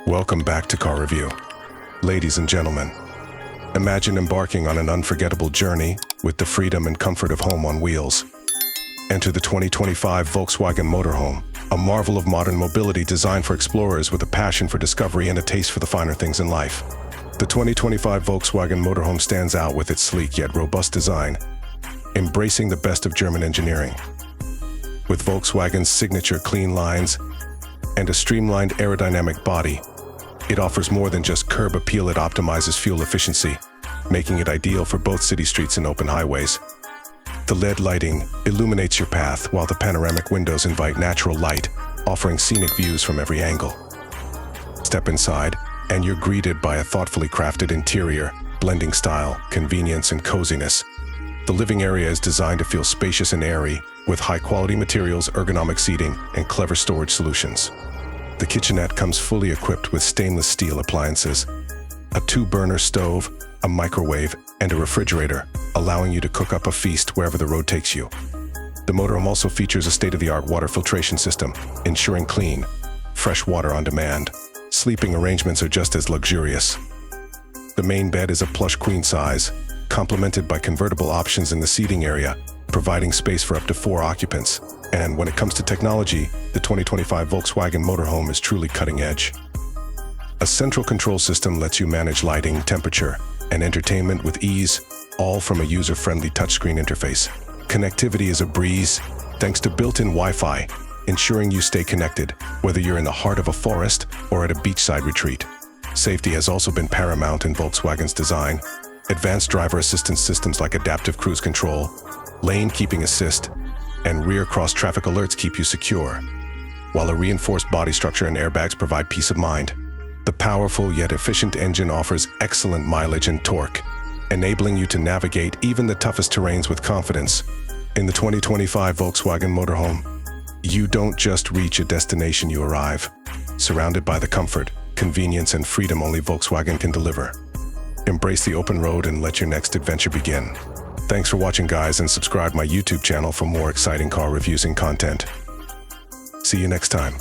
Welcome back to Car Review. Ladies and gentlemen, imagine embarking on an unforgettable journey with the freedom and comfort of home on wheels. Enter the 2025 Volkswagen Motorhome, a marvel of modern mobility designed for explorers with a passion for discovery and a taste for the finer things in life. The 2025 Volkswagen Motorhome stands out with its sleek yet robust design, embracing the best of German engineering. With Volkswagen's signature clean lines and a streamlined aerodynamic body, it offers more than just curb appeal. It optimizes fuel efficiency, making it ideal for both city streets and open highways. The LED lighting illuminates your path, while the panoramic windows invite natural light, offering scenic views from every angle. Step inside, and you're greeted by a thoughtfully crafted interior, blending style, convenience, and coziness. The living area is designed to feel spacious and airy, with high-quality materials, ergonomic seating, and clever storage solutions. The kitchenette comes fully equipped with stainless steel appliances, a 2-burner stove, a microwave, and a refrigerator, allowing you to cook up a feast wherever the road takes you. The motorhome also features a state-of-the-art water filtration system, ensuring clean, fresh water on demand. Sleeping arrangements are just as luxurious. The main bed is a plush queen size, complemented by convertible options in the seating area, providing space for up to 4 occupants. And when it comes to technology, the 2025 Volkswagen Motorhome is truly cutting edge. A central control system lets you manage lighting, temperature, and entertainment with ease, all from a user-friendly touchscreen interface. Connectivity is a breeze, thanks to built-in Wi-Fi, ensuring you stay connected, whether you're in the heart of a forest or at a beachside retreat. Safety has also been paramount in Volkswagen's design. Advanced driver assistance systems like adaptive cruise control, lane keeping assist, and rear cross-traffic alerts keep you secure, while a reinforced body structure and airbags provide peace of mind. The powerful yet efficient engine offers excellent mileage and torque, enabling you to navigate even the toughest terrains with confidence. In the 2025 Volkswagen Motorhome, you don't just reach a destination, you arrive, surrounded by the comfort, convenience, and freedom only Volkswagen can deliver. Embrace the open road and let your next adventure begin. Thanks for watching, guys, and subscribe my YouTube channel for more exciting car reviews and content. See you next time.